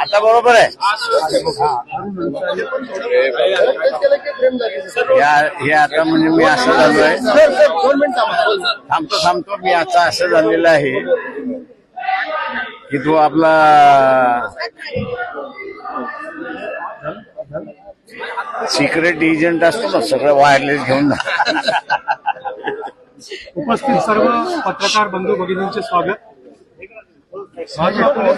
आता बरोबर आहे. हे आता म्हणजे मी असं झालोय, थांबतो मी आता असं झालेलं आहे की तो आपला सिक्रेट एजंट असतो ना, सगळं वायरलेस घेऊन. उपस्थित सर्व पत्रकार बंधू भगिनींचे स्वागत. भाजपा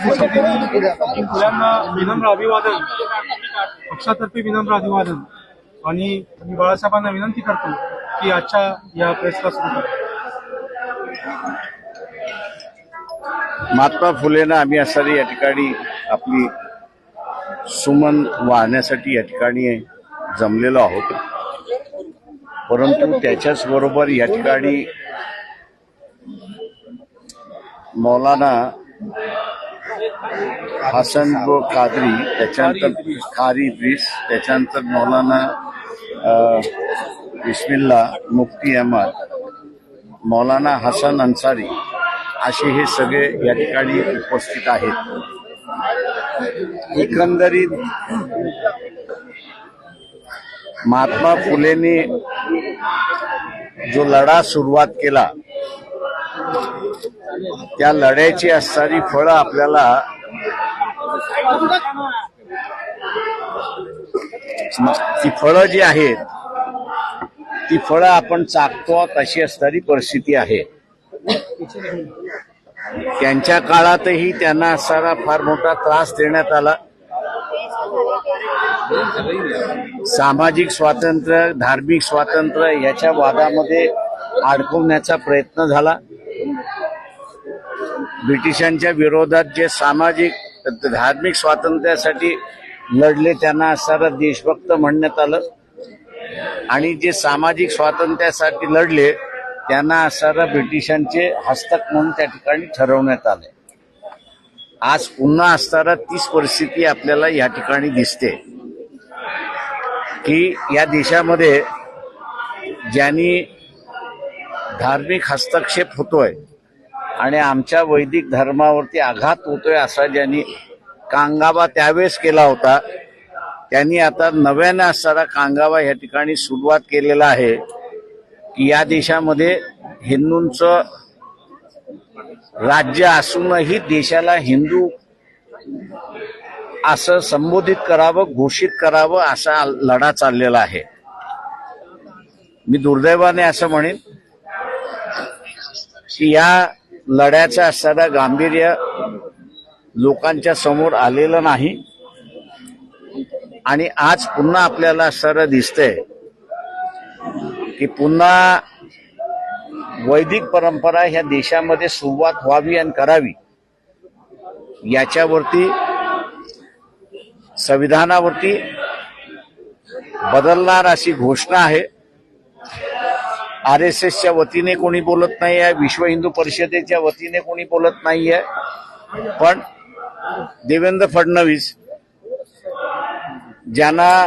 फुल्यांना विनम्र अभिवादन, पक्षातर्फे विनम्र अभिवादन. आणि मी बाळासाहेबांना विनंती करतो की आजच्या या प्रेसला सुरू करा. महात्मा फुलेंना आम्ही असणारी या ठिकाणी आपली सुमन वाहण्यासाठी या ठिकाणी जमलेलो आहोत. परंतु त्याच्याच बरोबर या ठिकाणी मौलाना हसन कादरी, त्याच्यानंतर खारी इद्रिस, त्याच्यानंतर मौलाना बिस्मिल्ला मुफ्ती अहमद, मौलाना हसन अन्सारी असे हे सगळे या ठिकाणी उपस्थित आहेत. एकंदरीत महात्मा फुलेंनी जो लढा सुरुवात केला, त्या लढ्याची असणारी फळं आपल्याला ती फळं जी आहेत ती फळं आपण चाकतो तशी असणारी परिस्थिती आहे. त्यांच्या काळातही त्यांना असणारा फार मोठा त्रास देण्यात आला. सामाजिक स्वातंत्र्य, धार्मिक स्वातंत्र्य याच्या वादामध्ये अडकवण्याचा प्रयत्न झाला. ब्रिटिशांच्या विरोधात जे सामाजिक धार्मिक स्वातंत्र्यासाठी लढले त्यांना असणारा देशभक्त म्हणण्यात आलं, आणि जे सामाजिक स्वातंत्र्यासाठी लढले त्यांना असणारा ब्रिटिशांचे हस्तक म्हणून त्या ठिकाणी ठरवण्यात आले. आज पुन्हा असणारा तीच परिस्थिती आपल्याला या ठिकाणी दिसते की या देशामध्ये ज्यांनी धार्मिक हस्तक्षेप होतोय आणि आमच्या वैदिक धर्मावरती आघात होतोय असा ज्यांनी कांगावा त्यावेळेस केला होता, त्यांनी आता नव्याने असणारा कांगावा या ठिकाणी सुरुवात केलेला आहे की या देशामध्ये हिंदूंचं राज्य असूनही देशाला हिंदू असं संबोधित करावं, घोषित करावं असा लढा चाललेला आहे. मी दुर्दैवाने असं म्हणेन की या लढ्याचं असणारं गांभीर्य लोकांच्या समोर आलेलं नाही, आणि आज पुन्हा आपल्याला असणारं दिसतंय की पुन्हा वैदिक परंपरा ह्या देशामध्ये सुरुवात व्हावी आणि करावी याच्यावरती, संविधानावरती बदलणार अशी घोषणा आहे. RSSच्या वतीने कोणी बोलत नाही आहे, विश्व हिंदू परिषदेच्या वतीने कोणी बोलत नाही आहे, पण देवेंद्र फडणवीस ज्यांना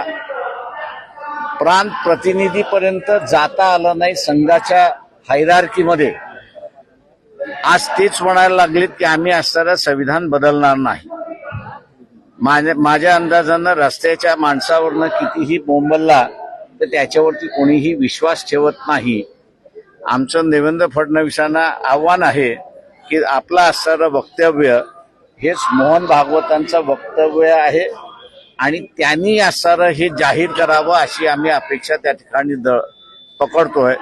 प्रांत प्रतिनिधीपर्यंत जाता आलं नाही संघाच्या हायरार्कीमध्ये, आज तेच म्हणायला लागलेत की आम्ही असणारं संविधान बदलणार नाही. माझ्या अंदाजानं रस्त्याच्या माणसावरनं कितीही बोंबलला तर त्याच्यावरती कोणीही विश्वास ठेवत नाही. आमचं देवेंद्र फडणवीसांना आव्हान आहे की आपलं असणारं वक्तव्य हेच मोहन भागवतांचं वक्तव्य आहे, आणि त्यांनी असणारं हे जाहीर करावं अशी आम्ही अपेक्षा त्या ठिकाणी पकडतोय.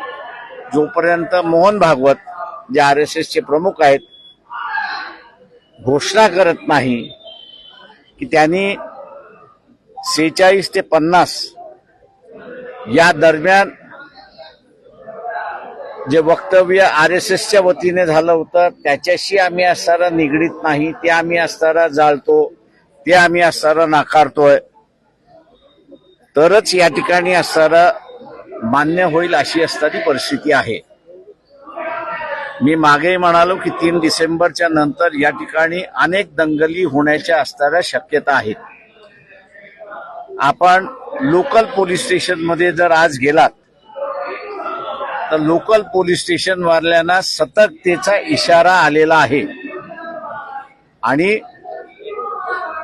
जोपर्यंत मोहन भागवत जे RSSचे प्रमुख आहेत घोषणा करत नाही की त्यांनी 46 ते 50 या दरम्यान जे वक्तव्य RSSच्या वतीने झालं होतं त्याच्याशी आम्ही असताना निगडीत नाही, ते आम्ही असताना जाळतो, ते आम्ही असताना नाकारतोय, तरच या ठिकाणी असताना मान्य होईल अशी असणारी परिस्थिती आहे. मी मागेही म्हणालो की 3 डिसेंबरच्या नंतर या ठिकाणी अनेक दंगली होण्याच्या असणाऱ्या शक्यता आहेत. आपण लोकल पोलीस स्टेशन मध्ये जर आज गेलात तर लोकल पोलीस स्टेशन वाल्यांना सतर्कतेचा इशारा आलेला आहे आणि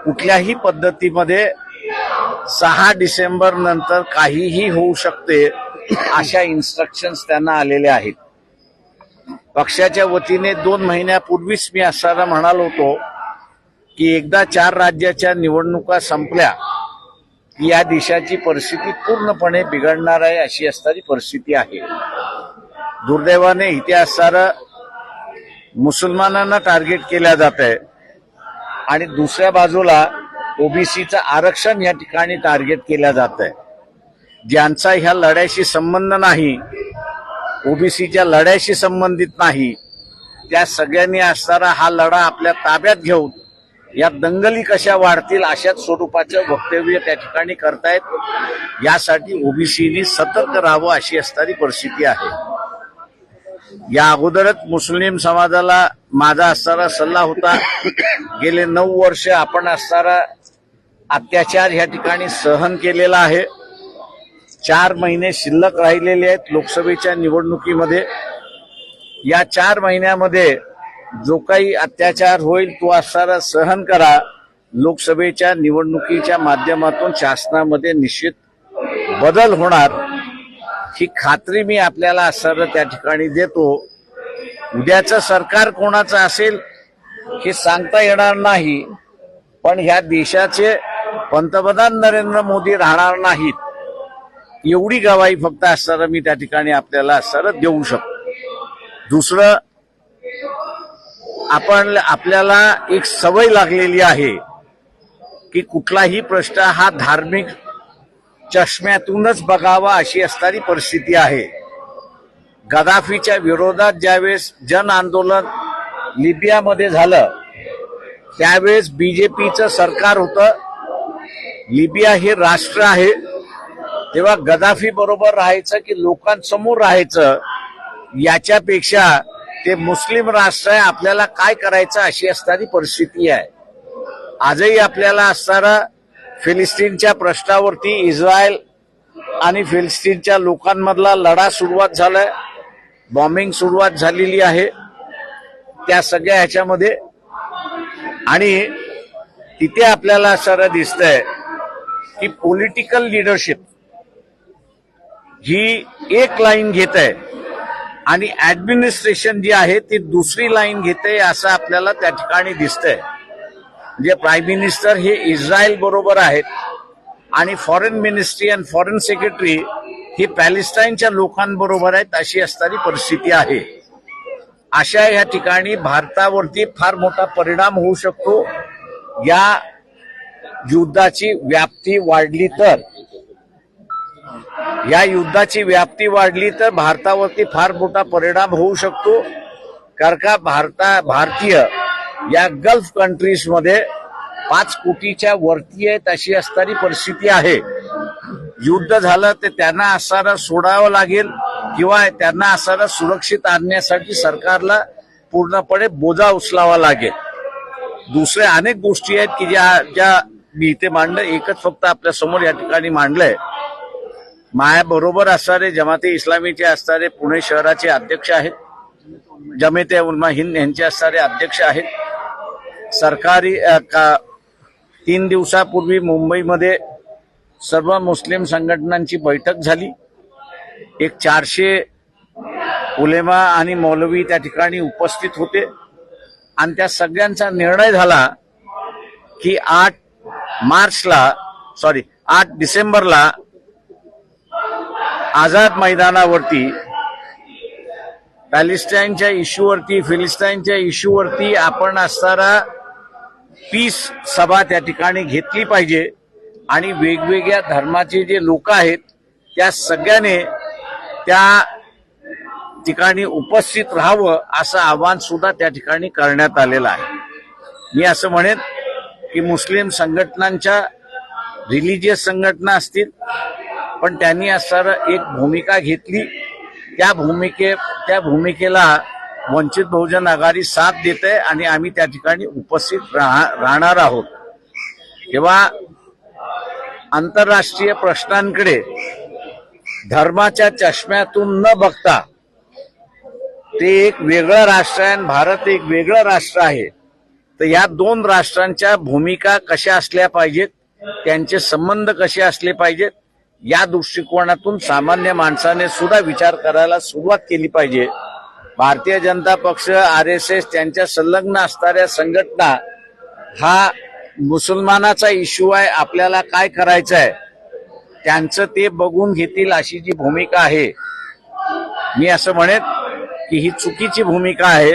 कुठल्याही पद्धतीमध्ये 6 डिसेंबर नंतर काहीही होऊ शकते अशा इन्स्ट्रक्शन्स त्यांना आलेल्या आहेत. पक्षाच्या वतीने 2 महिन्यापूर्वीच मी असताना म्हणालो होतो की एकदा 4 राज्याच्या निवडणुका संपल्या की या देशाची परिस्थिती पूर्णपणे बिघडणार आहे अशी असणारी परिस्थिती आहे. दुर्दैवाने इथे असणारं मुसलमानांना टार्गेट केल्या जात आहे आणि दुसऱ्या बाजूला ओबीसीचं आरक्षण या ठिकाणी टार्गेट केल्या जात आहे. ज्यांचा ह्या लढ्याशी संबंध नाही, ओबीसीच्या लढ्याशी संबंधित नाही, त्या सगळ्यांनी असणारा हा लढा आपल्या ताब्यात घेऊन या दंगली कशा वाढतील अशाच स्वरूपाचं वक्तव्य त्या ठिकाणी करतायत. यासाठी ओबीसीनी सतर्क राहावं अशी असणारी परिस्थिती आहे. या अगोदरच मुस्लिम समाजाला माझा असणारा सल्ला होता, गेले 9 वर्ष आपण असणारा अत्याचार या ठिकाणी सहन केलेला आहे. 4 महिने शिल्लक राहिलेले आहेत लोकसभेच्या निवडणुकीमध्ये. या 4 महिन्यामध्ये जो काही अत्याचार होईल तो असणारा सहन करा. लोकसभेच्या निवडणुकीच्या माध्यमातून शासनामध्ये निश्चित बदल होणार ही खात्री मी आपल्याला असणारा त्या ठिकाणी देतो. उद्याचं सरकार कोणाचं असेल हे सांगता येणार नाही, पण ह्या देशाचे पंतप्रधान नरेंद्र मोदी राहणार नाहीत एवढी गवाही फक्त असणारा मी त्या ठिकाणी आपल्याला असणारा देऊ शकतो. दुसरं, आपल्याला एक सवय लागलेली आहे की कुठलाही प्रश्न हा धार्मिक चष्म्यातूनच बघावा अशी असणारी परिस्थिती आहे. गदाफीच्या विरोधात ज्यावेळेस जन आंदोलन लिबियामध्ये झालं त्यावेळेस बीजेपीचं सरकार होतं. लिबिया हे राष्ट्र आहे, तेव्हा गदाफी बरोबर राहायचं की लोकांसमोर राहायचं याच्यापेक्षा ते मुस्लिम राष्ट्र आहे, आपल्याला काय करायचं अशी असणारी परिस्थिती आहे. आजही आपल्याला असणारा फिलिस्तीनच्या प्रश्नावरती इस्रायल आणि फिलिस्तीनच्या लोकांमधला लढा सुरुवात झालाय, बॉम्बिंग सुरुवात झालेली आहे त्या सगळ्या ह्याच्यामध्ये. आणि तिथे आपल्याला असणारं दिसतंय की पॉलिटिकल लिडरशिप ही एक लाईन घेत आहे आणि ऍडमिनिस्ट्रेशन जी आहे ती दुसरी लाईन घेते असं आपल्याला त्या ठिकाणी दिसतंय. म्हणजे प्राईम मिनिस्टर हे इस्रायल बरोबर आहेत आणि फॉरेन मिनिस्ट्री आणि फॉरेन सेक्रेटरी ही पॅलेस्टाईनच्या लोकांबरोबर आहेत अशी असणारी परिस्थिती आहे. अशा या ठिकाणी भारतावरती फार मोठा परिणाम होऊ शकतो. या युद्धाची व्याप्ती वाढली तर भारतावरती फार मोठा परिणाम होऊ शकतो. कारण का भारतीय या गल्फ कंट्रीजमध्ये 5 कोटीच्या वरती आहेत अशी असणारी परिस्थिती आहे. युद्ध झालं तर त्यांना असणारा सोडावं लागेल किंवा त्यांना असणारा सुरक्षित आणण्यासाठी सरकारला पूर्णपणे बोजा उचलावा लागेल. दुसऱ्या अनेक गोष्टी आहेत की ज्या मी इथे मांडलं, एकच फक्त आपल्या समोर या ठिकाणी मांडलंय. माया बरोबर असणारे जमाते इस्लामीचे असणारे पुणे शहराचे अध्यक्ष आहेत, जमाते उलमा हिंद यांचे असणारे अध्यक्ष आहेत. सरकारी 3 दिवसापूर्वी मुंबईमध्ये सर्व मुस्लिम संघटनांची बैठक झाली. एक 400 उलेमा आणि मौलवी त्या ठिकाणी उपस्थित होते आणि त्या सगळ्यांचा निर्णय झाला की 8 डिसेंबरला आझाद मैदानावरती पॅलेस्टाईनच्या इश्यूवरती, फिलिस्टाईनच्या इश्यूवरती आपण असणारा पीस सभा त्या ठिकाणी घेतली पाहिजे आणि वेगवेगळ्या धर्माचे जे लोक आहेत त्या सगळ्याने ठिकाणी उपस्थित राहावं असं आवाहन सुद्धा त्या ठिकाणी करण्यात आलेलं आहे. मी असं म्हणेन की मुस्लिम संघटनांच्या रिलिजियस संघटना असतील, पण त्यांनी असं एक भूमिका घेतली. त्या भूमिकेला वंचित बहुजन आघाडी साथ देते आणि आम्ही त्या ठिकाणी उपस्थित राहणार आहोत. तेव्हा आंतरराष्ट्रीय प्रश्नांकडे धर्माच्या चष्म्यातून न बघता, ते एक वेगळं राष्ट्र आहे आणि भारत एक वेगळं राष्ट्र आहे, तर या दोन राष्ट्रांच्या भूमिका कशा असल्या पाहिजेत, त्यांचे संबंध कसे असले पाहिजेत, या दृष्टिकोनातून सामान्य माणसाने सुद्धा विचार करायला सुरुवात केली पाहिजे. भारतीय जनता पक्ष, RSS त्यांच्या संलग्न असणाऱ्या संघटना हा मुसलमानाचा इश्यू आहे, आपल्याला काय करायचं आहे त्यांचं ते बघून घेतील अशी जी भूमिका आहे, मी असं म्हणेन की ही चुकीची भूमिका आहे.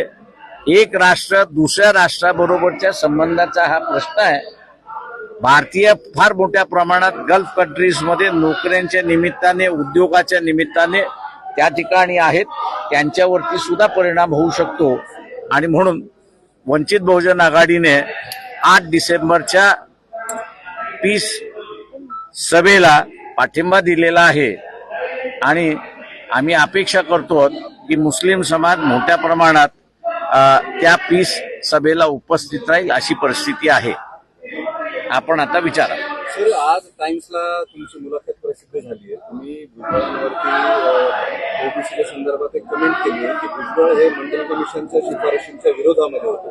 एक राष्ट्र दुसऱ्या राष्ट्राबरोबरच्या संबंधाचा हा प्रश्न आहे. भारतीय फार मोठ्या प्रमाणात गल्फ कंट्रीजमध्ये नोकऱ्यांच्या निमित्ताने, उद्योगाच्या निमित्ताने त्या ठिकाणी आहेत, त्यांच्यावरती सुद्धा परिणाम होऊ शकतो. आणि म्हणून वंचित बहुजन आघाडीने 8 डिसेंबरच्या पीस सभेला पाठिंबा दिलेला आहे आणि आम्ही अपेक्षा करतो की मुस्लिम समाज मोठ्या प्रमाणात त्या पीस सभेला उपस्थित राहील अशी परिस्थिती आहे. आपण आता विचारा. सर, आज टाइम्सला तुमची मुलाखत प्रसिद्ध झाली आहे. तुम्ही भुजबळांवरती ओबीसीच्या संदर्भात एक कमेंट केली आहे की भुजबळ हे मंडल कमिशनच्या शिफारशींच्या विरोधामध्ये होते.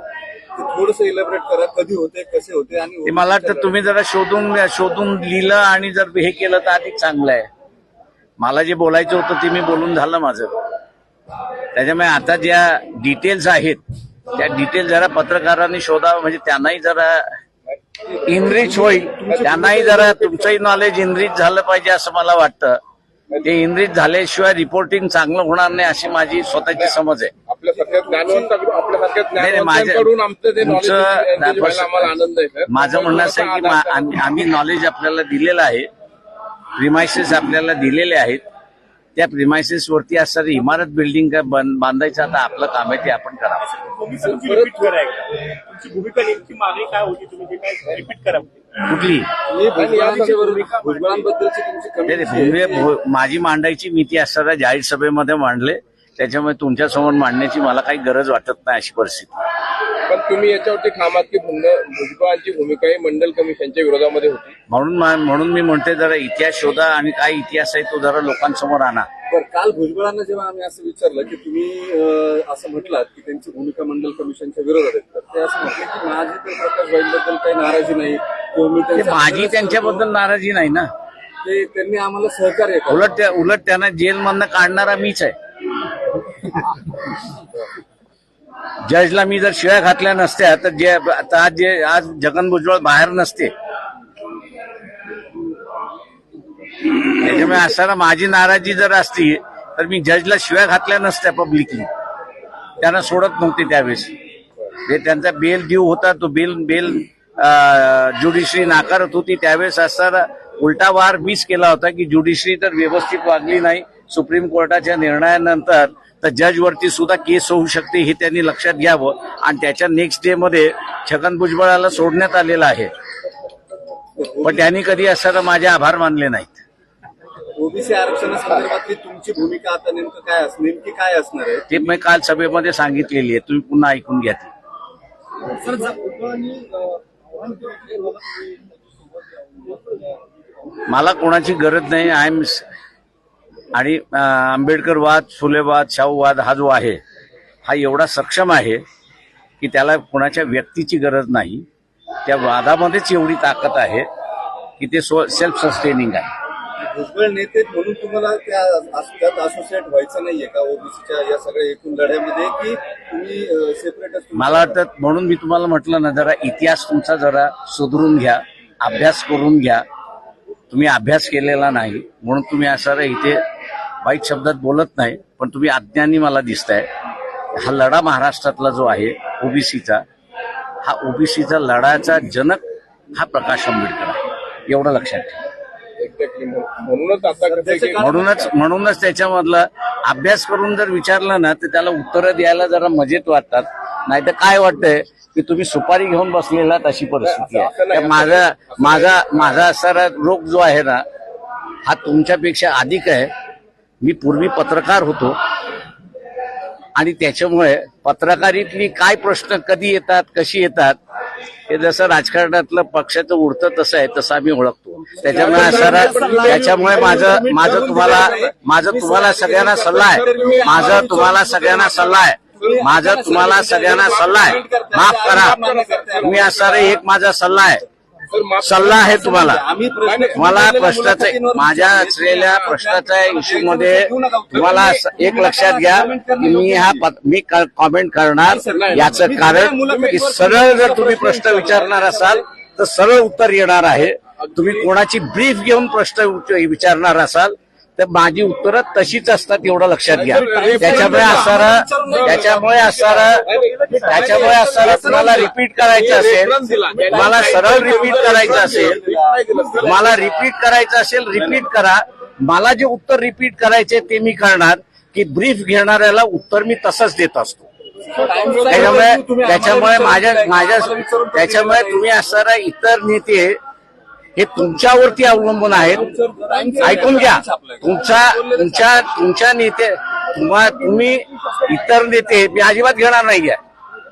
ते थोडंसं इलॅबरेट करा, कधी होते, कसे होते. आणि ते मला वाटतं तुम्ही जरा शोधून लिहिलं आणि जर हे केलं तर अधिक चांगलं आहे. मला जे बोलायचं होतं ते मी बोलून झालं माझं. त्याच्यामुळे आता ज्या डिटेल्स आहेत त्या डिटेल जरा पत्रकारांनी शोधावं, म्हणजे त्यांनाही जरा इनरिच होईल, त्यांनाही जरा तुमचंही नॉलेज इनरिच झालं पाहिजे असं मला वाटतं. ते इनरिच झाल्याशिवाय रिपोर्टिंग चांगलं होणार नाही अशी माझी स्वतःची समज आहे. माझं म्हणणं असं आहे की आम्ही नॉलेज आपल्याला दिलेलं आहे, प्रिमायसेस आपल्याला दिलेले आहेत. त्या प्रिमायसेस वरती असणारी इमारत बिल्डिंग काय बांधायचं आता आपलं काम आहे ते आपण करावं. तुमची भूमिका नेमकी मागणी काय होती, तुम्ही जे काय रिपीट करा. कुठली भुजबळांबद्दलची तुमची कमेंट माझी मांडायची नीती असणाऱ्या जाहीर सभेमध्ये मांडले, त्याच्यामुळे तुमच्यासमोर मांडण्याची मला काही गरज वाटत नाही अशी परिस्थिती. पण तुम्ही याच्यावरती ठामात की भुजबळांची भूमिका ही मंडल कमिशनच्या विरोधामध्ये होती. म्हणून मी म्हणते जरा इतिहास शोधा आणि काय इतिहास आहे तो जरा लोकांसमोर आणा. बरं, काल भुजबळांना जेव्हा आम्ही असं विचारलं की तुम्ही असं म्हटलात की त्यांची भूमिका मंडल कमिशनच्या विरोधात आहे, तर ते असं म्हटलं की माझी तर प्रकाश भाईंबद्दल काही नाराजी नाही, माझी त्यांच्याबद्दल नाराजी नाही ना. ते त्यांनी आम्हाला सहकार्य केलं. उलट त्यांना जेलमधनं काढणारा मीच आहे. जजला मी जर शिव्या घातल्या नसत्या तर आज छगन भुजबळ बाहेर नसते. त्याच्यामुळे असताना माझी नाराजी जर असती तर मी जजला शिव्या घातल्या नसत्या पब्लिकली. त्यांना सोडत नव्हते त्यावेळेस. जे त्यांचा बेल ड्यू होता तो बेल ज्युडिशरी नाकारत होती, त्यावेळेस असताना उलटा वार मीच केला होता की ज्युडिशरी तर व्यवस्थित वागली नाही. सुप्रीम कोर्टाच्या निर्णयानंतर तर जज वरती सुद्धा केस होऊ शकते हे त्यांनी लक्षात घ्यावं. आणि त्याच्या नेक्स्ट डे मध्ये छगन भुजबळाला सोडण्यात आलेलं आहे, पण त्यांनी कधी असताना माझे आभार मानले नाहीत. ओबीसी आरक्षणासंदर्भातली तुमची भूमिका आता नेमकी काय असणार आहे ते मी काल सभेमध्ये सांगितलेली आहे, तुम्ही पुन्हा ऐकून घ्या. मला कोणाची गरज नाही. आणि आंबेडकरवाद, फुलेवाद, शाहूवाद हा जो आहे हा एवढा सक्षम आहे की त्याला कोणाच्या व्यक्तीची गरज नाही. त्या वादामध्येच एवढी ताकद आहे की ते सेल्फ सस्टेनिंग आहे. भुजबळ नेते म्हणून तुम्हाला त्यात असोसिएट व्हायचं नाहीये का ओबीसीच्या या सगळ्या एकूण लढ्यामध्ये, की तुम्ही सेपरेट? मला वाटतं म्हणून मी तुम्हाला म्हटलं ना, जरा इतिहास तुमचा जरा सुधरून घ्या, अभ्यास करून घ्या. तुम्ही अभ्यास केलेला नाही म्हणून तुम्ही असं इथे वाईट शब्दात बोलत नाही, पण तुम्ही अज्ञानी मला दिसताय. हा लढा महाराष्ट्रातला जो आहे ओबीसीचा, हा ओबीसीचा लढाचा जनक हा प्रकाश आंबेडकर आहे, एवढं लक्षात ठेवा. म्हणूनच त्याच्यामधला अभ्यास करून जर विचारलं ना तर त्याला उत्तरं द्यायला जरा मजेत वाटतात. नाही तर काय वाटतंय की तुम्ही सुपारी घेऊन बसलेला अशी परिस्थिती आहे. त्या माझा असणारा रोग जो आहे ना हा तुमच्यापेक्षा अधिक आहे. मी पूर्वी पत्रकार होतो आणि त्याच्यामुळे पत्रकारीतली काय प्रश्न कधी येतात कशी येतात हे जसं राजकारणातलं पक्षाचं उडतं तसं आहे तसं आम्ही ओळखतो. त्याच्यामुळे माझं तुम्हाला सगळ्यांना सल्ला आहे. माझा तुम्हाला सगळ्यांना सल्ला आहे. माफ करा. तुम्ही असणारा एक माझा सल्ला आहे तुम्हाला. मला माझ्या असलेल्या प्रश्नाच्या इश्यूमध्ये तुम्हाला एक लक्षात घ्या की मी कॉमेंट करणार याचं कारण की सरळ जर तुम्ही प्रश्न विचारणार असाल तर सरळ उत्तर येणार आहे. तुम्ही कोणाची ब्रीफ घेऊन प्रश्न विचारणार असाल तर माझी उत्तरं तशीच असतात एवढं लक्षात घ्या. त्याच्यामुळे असणारा तुम्हाला रिपीट करायचं असेल, तुम्हाला सरळ रिपीट करायचं असेल रिपीट करा. मला जे उत्तर रिपीट करायचे ते मी करणार की ब्रीफ घेणाऱ्याला उत्तर मी तसंच देत असतो. त्याच्यामुळे तुम्ही असणारा इतर नेते हे तुमच्यावरती अवलंबून आहेत. ऐकून घ्या. तुमच्या नेते तुम्ही इतर नेते मी अजिबात घेणार नाहीये.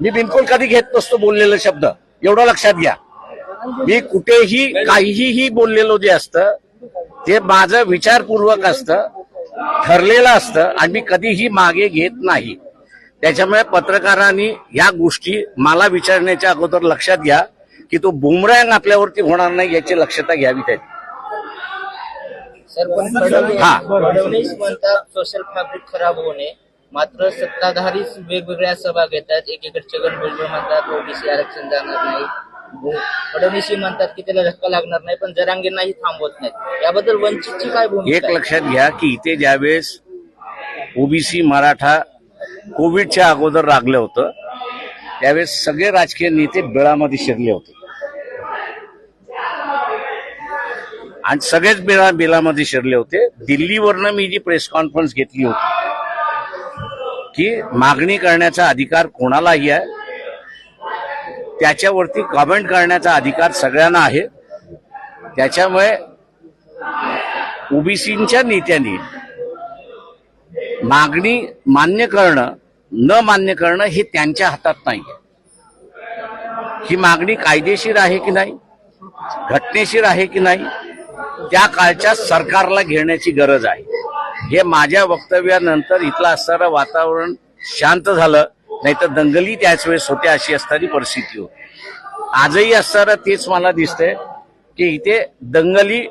मी बिलकुल कधी घेत नसतो बोललेलं शब्द एवढं लक्षात घ्या. मी कुठेही काहीही बोललेलो जे असतं ते माझं विचारपूर्वक असतं, ठरलेलं असतं आणि मी कधीही मागे घेत नाही. त्याच्यामुळे पत्रकारांनी या गोष्टी मला विचारण्याच्या अगोदर लक्षात घ्या की तो बुमरँग आपल्यावरती होणार नाही याची लक्षता घ्यावी. त्यांनी फडणवीस म्हणतात सोशल फॅब्रिक खराब होणे, मात्र सत्ताधारीच वेगवेगळ्या सभा घेतात. एकीकडे छगन भुजबळ म्हणतात ओबीसी आरक्षण जाणार नाही. फडणवीस म्हणतात की त्याला धक्का लागणार नाही, पण जरांगेंनाही थांबवत नाहीत. याबद्दल वंचितची काय भूमिका? एक लक्षात घ्या की इथे ज्यावेळेस ओबीसी मराठा कोविडच्या अगोदर लागलं होतं त्यावेळेस सगळे राजकीय नेते बिळामध्ये शिरले होते आणि सगळेच बिलामध्ये शिरले होते. दिल्लीवरनं मी जी प्रेस कॉन्फरन्स घेतली होती की मागणी करण्याचा अधिकार कोणालाही आहे, त्याच्यावरती कॉमेंट करण्याचा अधिकार सगळ्यांना आहे. त्याच्यामुळे ओबीसीच्या नेत्यांनी मागणी मान्य करणं न मान्य करणं हे त्यांच्या हातात नाही. ही मागणी कायदेशीर आहे की नाही, घटनेशीर आहे की नाही, त्या काळच्या सरकारला घेण्याची गरज आहे. हे माझ्या वक्तव्यानंतर इथलं असणारं वातावरण शांत झालं, नाही तर दंगली त्याच वेळेस होत्या अशी असणारी परिस्थिती होती. आजही असणारं तेच मला दिसतंय की इथे दंगली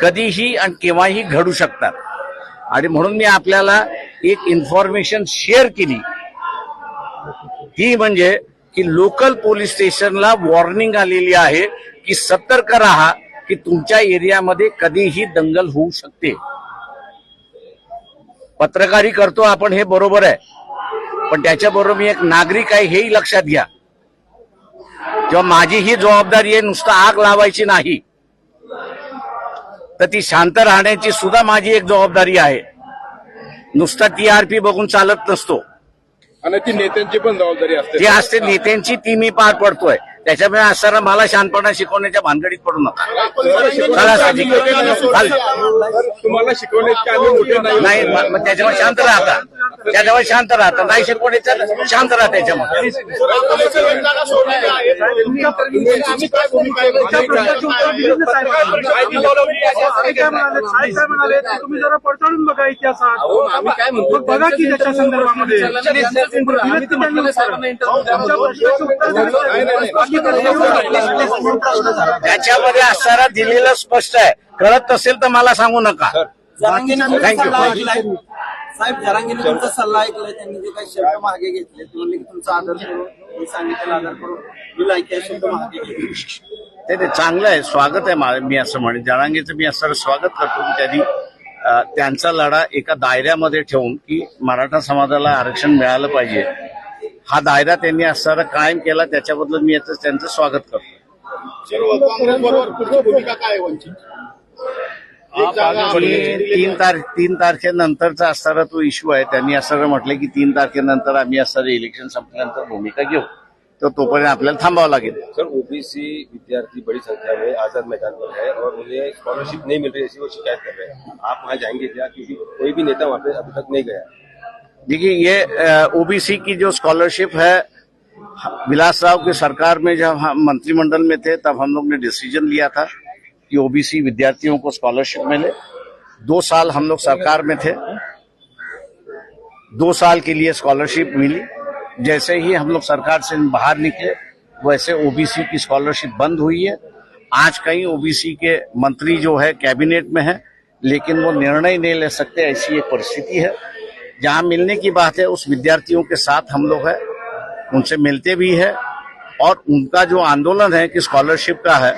कधीही आणि केव्हाही घडू शकतात. आणि म्हणून मी आपल्याला एक इन्फॉर्मेशन शेअर केली ती म्हणजे की लोकल पोलीस स्टेशनला वॉर्निंग आलेली आहे की सतर्क राहा की तुमच्या एरियामध्ये कधीही दंगल होऊ शकते. पत्रकारी करतो आपण हे बरोबर आहे, पण त्याच्याबरोबर मी एक नागरिक आहे हेही लक्षात घ्या. किंवा माझी ही जबाबदारी आहे नुसतं आग लावायची नाही, तर ती शांत राहण्याची सुद्धा माझी एक जबाबदारी आहे. नुसता टीआरपी बघून चालत नसतो आणि ती नेत्यांची पण जबाबदारी असते. ती असते नेत्यांची, ती मी पार पडतोय. त्याच्यामुळे असताना मला शांतपणा शिकवण्याच्या भानगडीत पडू नका. तुम्हाला शिकवण्यात नाही, मग त्याच्यावर शांत राहता, नाही शिकवण्याचं शांत राहा. त्याच्यामध्ये तुम्ही जरा पडताळून बघा इतिहासात, बघा की त्याच्या संदर्भामध्ये त्याच्यामध्ये असणारा दिलेलं स्पष्ट आहे. कळत असेल तर मला सांगू नका. थँक्यू. साहेब, जरांगेंनी तुमचा सल्ला ऐकलाय, त्यांनी जे काही शब्द मागे घेतले तुम्ही तुमचा आदर करून मी सांगितलेला आदर करून मी ऐकले शब्द मागे घेतले ते चांगलं आहे, स्वागत आहे. मी असं म्हणेन जरांगेचं मी असं स्वागत करतो की त्यांनी त्यांचा लढा एका दायऱ्यामध्ये ठेवून की मराठा समाजाला आरक्षण मिळालं पाहिजे हा दायरा त्यांनी असणारा कायम केला. त्याच्याबद्दल मी त्यांचं स्वागत करतो. तीन तारखेनंतरचा असणारा तो इश्यू आहे. त्यांनी असं म्हटलं की 3 तारखेनंतर आम्ही असणारे इलेक्शन संपल्यानंतर भूमिका घेऊ, तर तोपर्यंत आपल्याला थांबावं लागेल. सर, ओबीसी विद्यार्थी बड़ी संख्या में आजाद मैदान पर है और उन्हें स्कॉलरशिप नहीं मिल रही, ऐसी वो शिकायत कर रहे हैं. आप वहाँ जाएंगे क्या? क्योंकि कोई भी नेता वहाँ पे अभी तक नहीं गया. देखिए, ये ओबीसी की जो स्कॉलरशिप है, विलास राव की सरकार में जब हम मंत्रिमंडल में थे तब हम लोग ने डिसीजन लिया था कि ओबीसी विद्यार्थियों को स्कॉलरशिप मिले. 2 साल हम लोग सरकार में थे, 2 साल के लिए स्कॉलरशिप मिली. जैसे ही हम लोग सरकार से बाहर निकले वैसे ओबीसी की स्कॉलरशिप बंद हुई है. आज कई ओबीसी के मंत्री जो है कैबिनेट में है, लेकिन वो निर्णय नहीं ले सकते, ऐसी एक परिस्थिति है. जहां मिलने की बात है उस विद्यार्थियों के साथ हम लोग है, उनसे मिलते भी है और उनका जो आंदोलन है कि स्कॉलरशिप का है,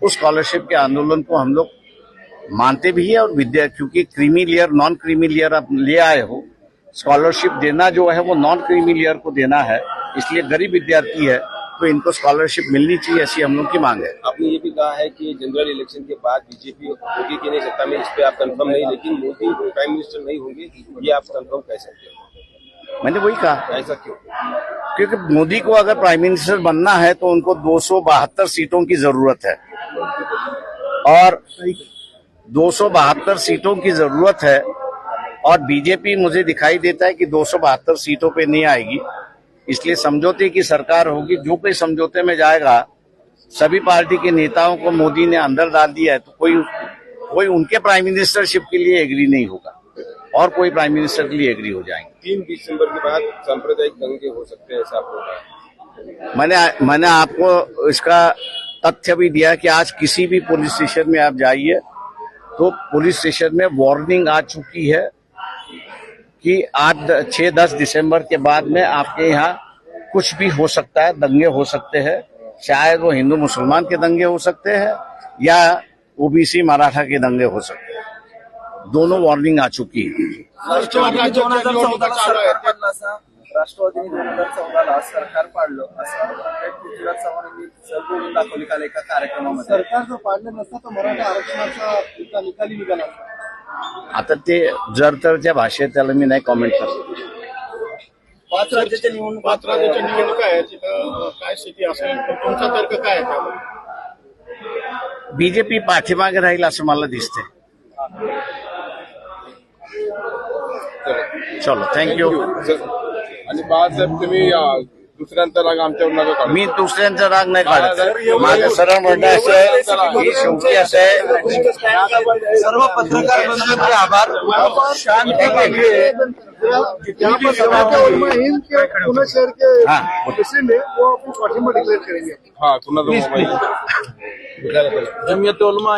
उस स्कॉलरशिप के आंदोलन को हम लोग मानते भी है. और क्योंकि creamy layer non creamy layer आप ले आए हो, स्कॉलरशिप देना जो है वो नॉन क्रीमी लेयर को देना है, इसलिए गरीब विद्यार्थी है तो इनको स्कॉलरशिप मिलनी चाहिए, ऐसी हम लोग की मांग है. आपने ये भी कहा है कि जनरल इलेक्शन के बाद बीजेपी होगी कि नहीं सत्ता में, इस पे आप कंफर्म नहीं, लेकिन मोदी प्राइम मिनिस्टर नहीं होंगे, ये आप कंफर्म कह सकते हैं. मैंने वही कहा, ऐसा क्यों? क्योंकि मोदी को अगर प्राइम मिनिस्टर बनना है तो उनको 272 सीटों की जरूरत है और 272 सीटों की जरूरत है और बीजेपी मुझे दिखाई देता है कि 272 सीटों पे नहीं आएगी. इसलिए समझौते की सरकार होगी. जो कोई समझौते में जाएगा, सभी पार्टी के नेताओं को मोदी ने अंदर डाल दिया है, तो कोई उनके प्राइम मिनिस्टरशिप के लिए एग्री नहीं होगा और कोई प्राइम मिनिस्टर के लिए एग्री हो जाएंगे. 3 दिसंबर के बाद सांप्रदायिक दंगे हो सकते हैं, ऐसा आपको कहा. मैंने आपको इसका तथ्य भी दिया कि आज किसी भी पुलिस स्टेशन में आप जाइए तो पुलिस स्टेशन में वार्निंग आ चुकी है कि आज 6-10 दिसंबर के बाद में आपके यहाँ कुछ भी हो सकता है, दंगे हो सकते हैं. शायद वो हिंदू मुसलमान के दंगे हो सकते हैं या ओबीसी मराठा के दंगे हो सकते हैं. दोनों वार्निंग आ चुकी है. राष्ट्रवादीने 2014 सरकार पाडलं असं राष्ट्रवादीने 2014 सरकार पाडलं असं पृथ्वीराज चव्हाण यांनी सर बोलून दाखवली काल एका कार्यक्रमामध्ये. सरकार जर पाडलं नसतं तर मराठा आरक्षणाचा निकाली निघाला असता. आता ते जर तरच्या भाषेत त्याला मी नाही कॉमेंट करतो. 5 राज्याच्या निवडणुका आहे, तिथं काय स्थिती असेल, तुमचा तर्क काय आहे? बीजेपी पाठीमागे राहील असं मला दिसतंय. चलो, थँक्यू. आणि बाळासाहेब, तुम्ही दुसऱ्यांचा राग आमच्यावर नका काढू. मी दुसऱ्यांचा राग नाही काढत. माझं सरळ म्हणणं असं आहे की शेवटी असं आहे, सर्व पत्रकार बंधूंचे आभार. शहर के हाँ प्रेसिडेंट है वो अपनी पार्टी में डिक्लेयर करेंगे. हाँ, कुणाचा मोबाईल जमियत उलमा